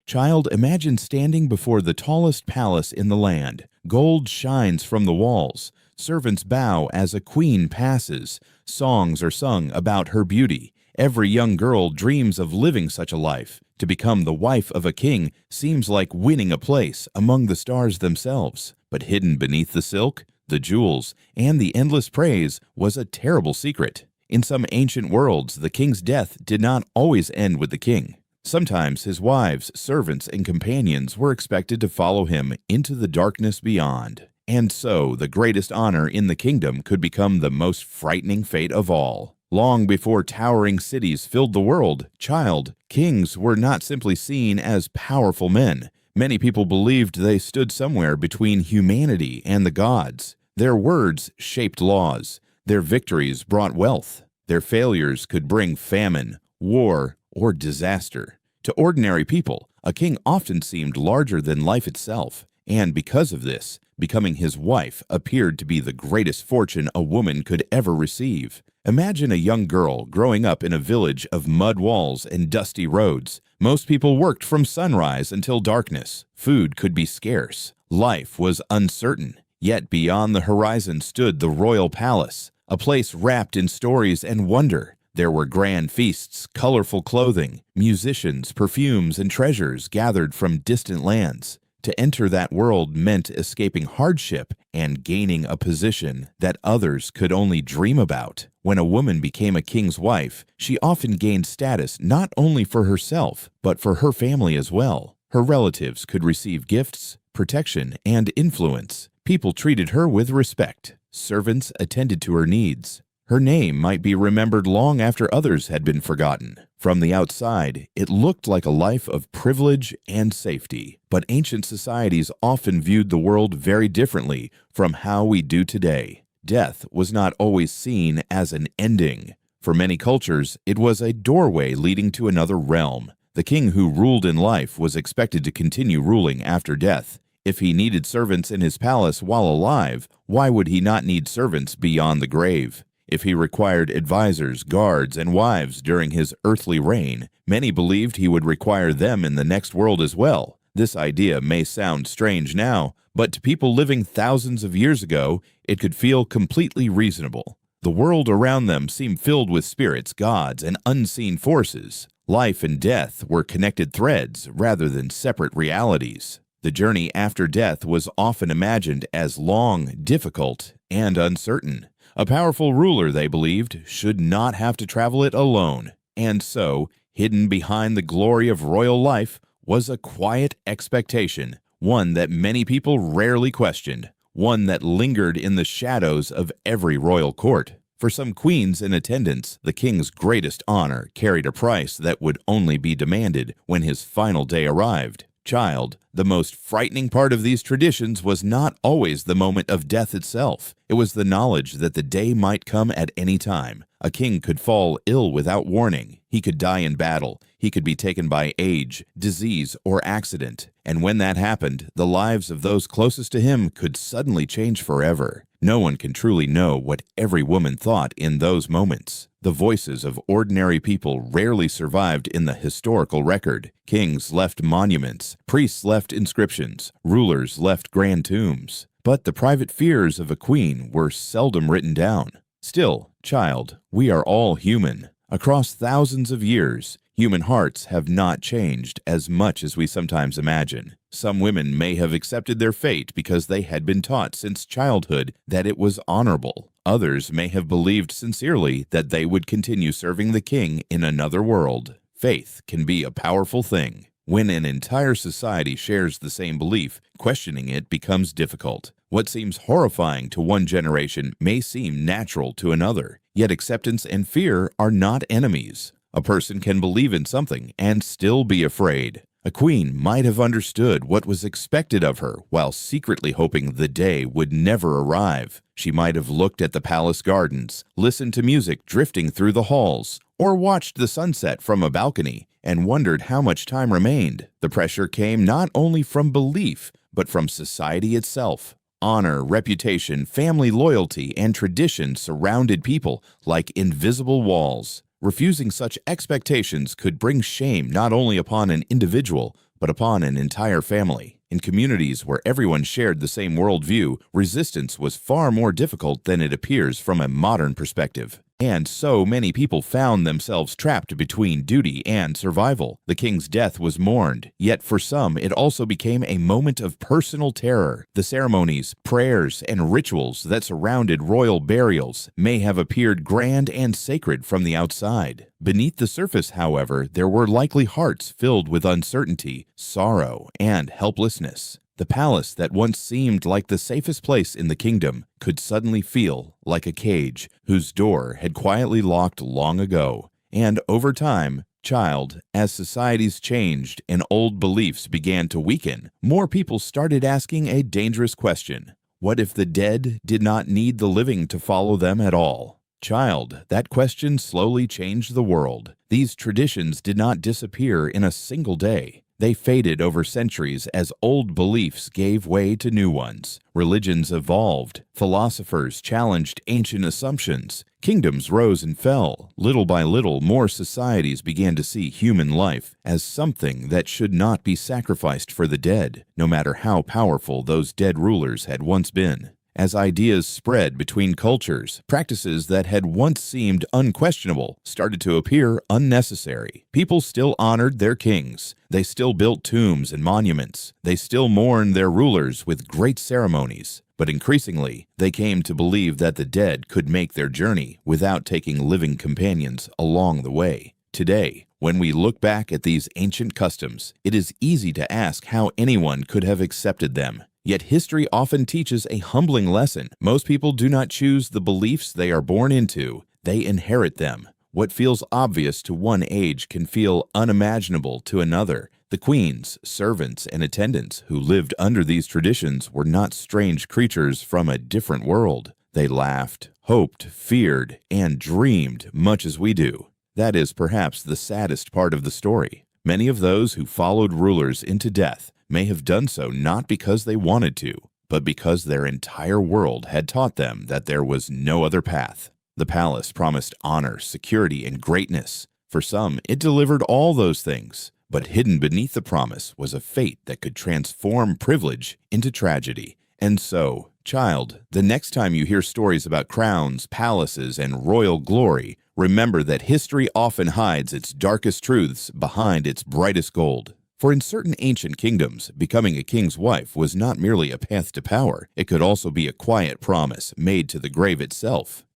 Child, imagine standing before the tallest palace in the land. Gold shines from the walls. Servants bow as a queen passes. Songs are sung about her beauty. Every young girl dreams of living such a life. To become the wife of a king seems like winning a place among the stars themselves. But hidden beneath the silk, the jewels, and the endless praise was a terrible secret. In some ancient worlds, the king's death did not always end with the king. Sometimes his wives, servants, and companions were expected to follow him into the darkness beyond. And so, the greatest honor in the kingdom could become the most frightening fate of all. Long before towering cities filled the world, kings were not simply seen as powerful men. Many people believed they stood somewhere between humanity and the gods. Their words shaped laws. Their victories brought wealth. Their failures could bring famine, war, or disaster. To ordinary people, a king often seemed larger than life itself, and because of this, becoming his wife appeared to be the greatest fortune a woman could ever receive. Imagine a young girl growing up in a village of mud walls and dusty roads. Most people worked from sunrise until darkness. Food could be scarce. Life was uncertain. Yet beyond the horizon stood the royal palace, a place wrapped in stories and wonder. There were grand feasts, colorful clothing, musicians, perfumes, and treasures gathered from distant lands. To enter that world meant escaping hardship and gaining a position that others could only dream about. When a woman became a king's wife, she often gained status not only for herself, but for her family as well. Her relatives could receive gifts, protection, and influence. People treated her with respect. Servants attended to her needs. Her name might be remembered long after others had been forgotten. From the outside, it looked like a life of privilege and safety. But ancient societies often viewed the world very differently from how we do today. Death was not always seen as an ending. For many cultures, it was a doorway leading to another realm. The king who ruled in life was expected to continue ruling after death. If he needed servants in his palace while alive, why would he not need servants beyond the grave? If he required advisors, guards, and wives during his earthly reign, many believed he would require them in the next world as well. This idea may sound strange now, but to people living thousands of years ago, it could feel completely reasonable. The world around them seemed filled with spirits, gods, and unseen forces. Life and death were connected threads rather than separate realities. The journey after death was often imagined as long, difficult, and uncertain. A powerful ruler, they believed, should not have to travel it alone. And so, hidden behind the glory of royal life was a quiet expectation, one that many people rarely questioned, one that lingered in the shadows of every royal court. For some queens and attendants, the king's greatest honor carried a price that would only be demanded when his final day arrived. The most frightening part of these traditions was not always the moment of death itself. It was the knowledge that the day might come at any time. A king could fall ill without warning. He could die in battle. He could be taken by age, disease, or accident. And when that happened, the lives of those closest to him could suddenly change forever. No one can truly know what every woman thought in those moments. The voices of ordinary people rarely survived in the historical record. Kings left monuments, priests left inscriptions, rulers left grand tombs. But the private fears of a queen were seldom written down. Still, we are all human. Across thousands of years, human hearts have not changed as much as we sometimes imagine. Some women may have accepted their fate because they had been taught since childhood that it was honorable. Others may have believed sincerely that they would continue serving the king in another world. Faith can be a powerful thing. When an entire society shares the same belief, questioning it becomes difficult. What seems horrifying to one generation may seem natural to another, yet acceptance and fear are not enemies. A person can believe in something and still be afraid. A queen might have understood what was expected of her while secretly hoping the day would never arrive. She might have looked at the palace gardens, listened to music drifting through the halls, or watched the sunset from a balcony and wondered how much time remained. The pressure came not only from belief, but from society itself. Honor, reputation, family loyalty, and tradition surrounded people like invisible walls. Refusing such expectations could bring shame not only upon an individual, but upon an entire family. In communities where everyone shared the same worldview, resistance was far more difficult than it appears from a modern perspective. And so many people found themselves trapped between duty and survival. The king's death was mourned, yet for some it also became a moment of personal terror. The ceremonies, prayers, and rituals that surrounded royal burials may have appeared grand and sacred from the outside. Beneath the surface, however, there were likely hearts filled with uncertainty, sorrow, and helplessness. The palace that once seemed like the safest place in the kingdom could suddenly feel like a cage whose door had quietly locked long ago. And over time, as societies changed and old beliefs began to weaken, more people started asking a dangerous question. What if the dead did not need the living to follow them at all? That question slowly changed the world. These traditions did not disappear in a single day. They faded over centuries as old beliefs gave way to new ones. Religions evolved, philosophers challenged ancient assumptions, kingdoms rose and fell. Little by little, more societies began to see human life as something that should not be sacrificed for the dead, no matter how powerful those dead rulers had once been. As ideas spread between cultures, practices that had once seemed unquestionable started to appear unnecessary. People still honored their kings. They still built tombs and monuments. They still mourned their rulers with great ceremonies. But increasingly, they came to believe that the dead could make their journey without taking living companions along the way. Today, when we look back at these ancient customs, it is easy to ask how anyone could have accepted them. Yet history often teaches a humbling lesson. Most people do not choose the beliefs they are born into, they inherit them. What feels obvious to one age can feel unimaginable to another. The queens, servants, and attendants who lived under these traditions were not strange creatures from a different world. They laughed, hoped, feared, and dreamed much as we do. That is perhaps the saddest part of the story. Many of those who followed rulers into death may have done so not because they wanted to, but because their entire world had taught them that there was no other path. The palace promised honor, security, and greatness. For some, it delivered all those things, but hidden beneath the promise was a fate that could transform privilege into tragedy. And so, the next time you hear stories about crowns, palaces, and royal glory, remember that history often hides its darkest truths behind its brightest gold. For in certain ancient kingdoms, becoming a king's wife was not merely a path to power, it could also be a quiet promise made to the grave itself.